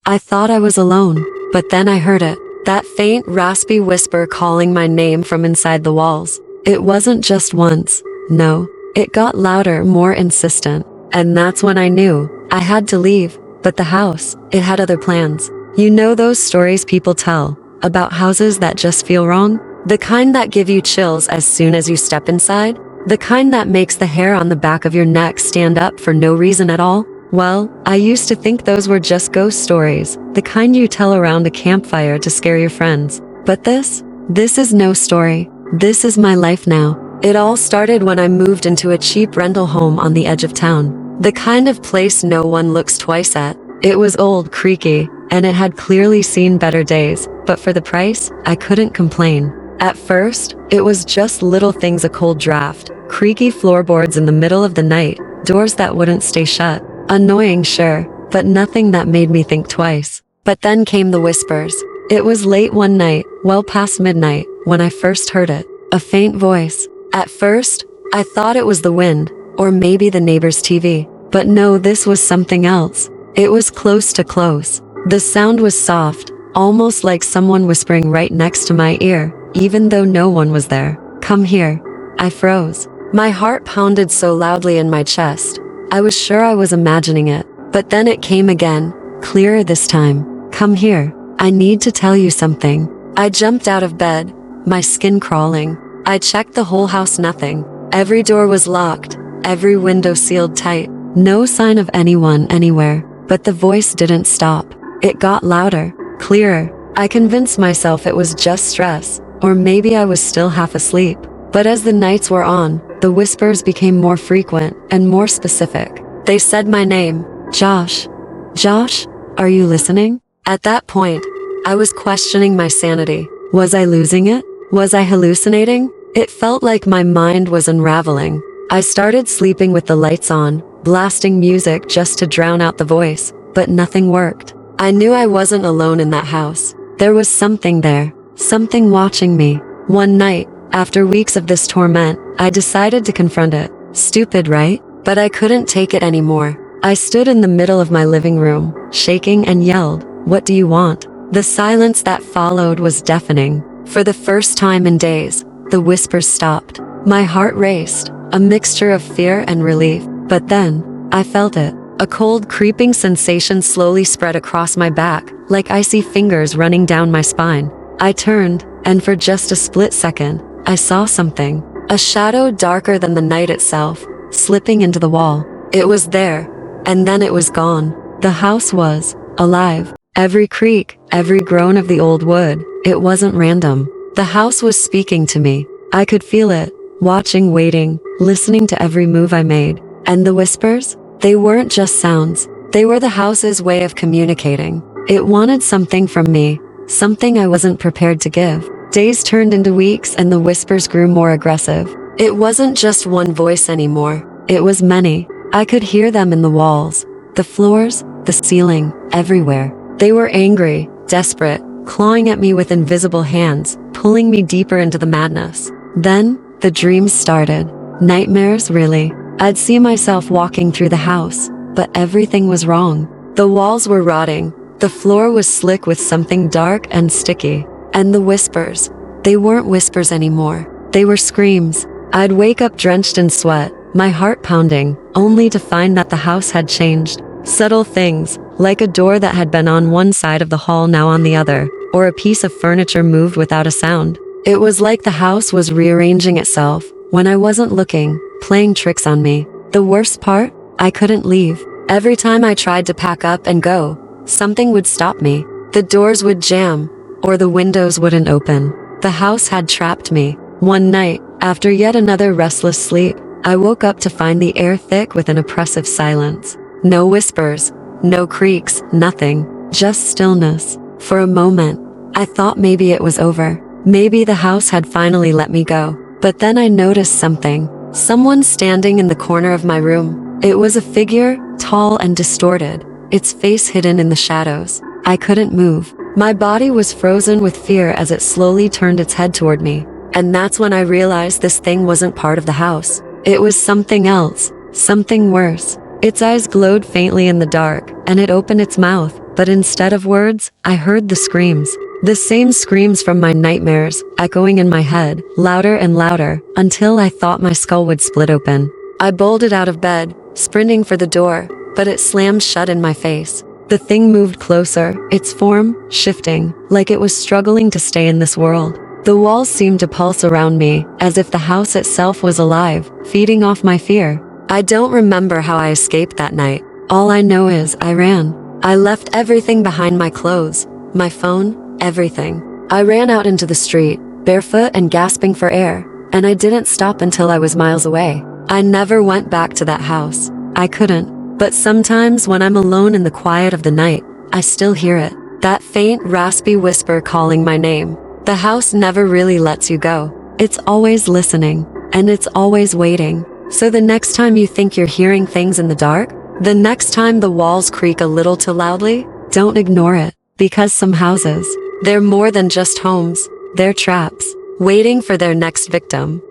I thought I was alone, but then I heard it. That faint, raspy whisper calling my name from inside the walls. It wasn't just once. No, it got louder, more insistent. And that's when I knew I had to leave. But the house, it had other plans. You know those stories people tell about houses that just feel wrong? The kind that give you chills as soon as you step inside? The kind that makes the hair on the back of your neck stand up for no reason at all? Well, I used to think those were just ghost stories, the kind you tell around a campfire to scare your friends. But this is no story. This is my life now. It all started when I moved into a cheap rental home on the edge of town. The kind of place no one looks twice at. It was old, creaky, and it had clearly seen better days, but for the price, I couldn't complain. At first, it was just little things: a cold draft, creaky floorboards in the middle of the night, doors that wouldn't stay shut. Annoying, sure, but nothing that made me think twice. But then came the whispers. It was late one night, well past midnight, when I first heard it. A faint voice. At first, I thought it was the wind, or maybe the neighbor's TV. But no, this was something else. It was close to close. The sound was soft, almost like someone whispering right next to my ear, even though no one was there. Come here. I froze. My heart pounded so loudly in my chest. I was sure I was imagining it. But then it came again, clearer this time. Come here. I need to tell you something. I jumped out of bed, my skin crawling. I checked the whole house, nothing. Every door was locked, every window sealed tight. No sign of anyone anywhere. But the voice didn't stop. It got louder, clearer. I convinced myself it was just stress, or maybe I was still half asleep. But as the nights wore on, the whispers became more frequent and more specific. They said my name. Josh. Josh, are you listening? At that point, I was questioning my sanity. Was I losing it? Was I hallucinating? It felt like my mind was unraveling. I started sleeping with the lights on, blasting music just to drown out the voice, but nothing worked. I knew I wasn't alone in that house. There was something there, something watching me. One night, after weeks of this torment, I decided to confront it. Stupid, right? But I couldn't take it anymore. I stood in the middle of my living room, shaking, and yelled, "What do you want?" The silence that followed was deafening. For the first time in days, the whispers stopped. My heart raced, a mixture of fear and relief. But then, I felt it. A cold, creeping sensation slowly spread across my back, like icy fingers running down my spine. I turned, and for just a split second, I saw something. A shadow darker than the night itself, slipping into the wall. It was there, and then it was gone. The house was alive. Every creak, every groan of the old wood, it wasn't random. The house was speaking to me. I could feel it, watching, waiting, listening to every move I made. And the whispers? They weren't just sounds. They were the house's way of communicating. It wanted something from me, something I wasn't prepared to give. Days turned into weeks and the whispers grew more aggressive. It wasn't just one voice anymore. It was many. I could hear them in the walls, the floors, the ceiling, everywhere. They were angry, desperate, clawing at me with invisible hands, pulling me deeper into the madness. Then, the dreams started. Nightmares, really. I'd see myself walking through the house, but everything was wrong. The walls were rotting. The floor was slick with something dark and sticky. And the whispers, they weren't whispers anymore. They were screams. I'd wake up drenched in sweat, my heart pounding, only to find that the house had changed. Subtle things, like a door that had been on one side of the hall now on the other, or a piece of furniture moved without a sound. It was like the house was rearranging itself, when I wasn't looking, playing tricks on me. The worst part? I couldn't leave. Every time I tried to pack up and go, something would stop me. The doors would jam, or the windows wouldn't open. The house had trapped me. One night, after yet another restless sleep, I woke up to find the air thick with an oppressive silence. No whispers, no creaks, nothing, just stillness. For a moment, I thought maybe it was over. Maybe the house had finally let me go. But then I noticed something. Someone standing in the corner of my room. It was a figure, tall and distorted, its face hidden in the shadows. I couldn't move. My body was frozen with fear as it slowly turned its head toward me. And that's when I realized this thing wasn't part of the house. It was something else, something worse. Its eyes glowed faintly in the dark, and it opened its mouth, but instead of words, I heard the screams. The same screams from my nightmares, echoing in my head, louder and louder, until I thought my skull would split open. I bolted out of bed, sprinting for the door, but it slammed shut in my face. The thing moved closer, its form shifting, like it was struggling to stay in this world. The walls seemed to pulse around me, as if the house itself was alive, feeding off my fear. I don't remember how I escaped that night. All I know is I ran. I left everything behind, my clothes, my phone, everything. I ran out into the street, barefoot and gasping for air, and I didn't stop until I was miles away. I never went back to that house. I couldn't. But sometimes when I'm alone in the quiet of the night, I still hear it. That faint, raspy whisper calling my name. The house never really lets you go. It's always listening, and it's always waiting. So the next time you think you're hearing things in the dark, the next time the walls creak a little too loudly, don't ignore it. Because some houses, they're more than just homes. They're traps, waiting for their next victim.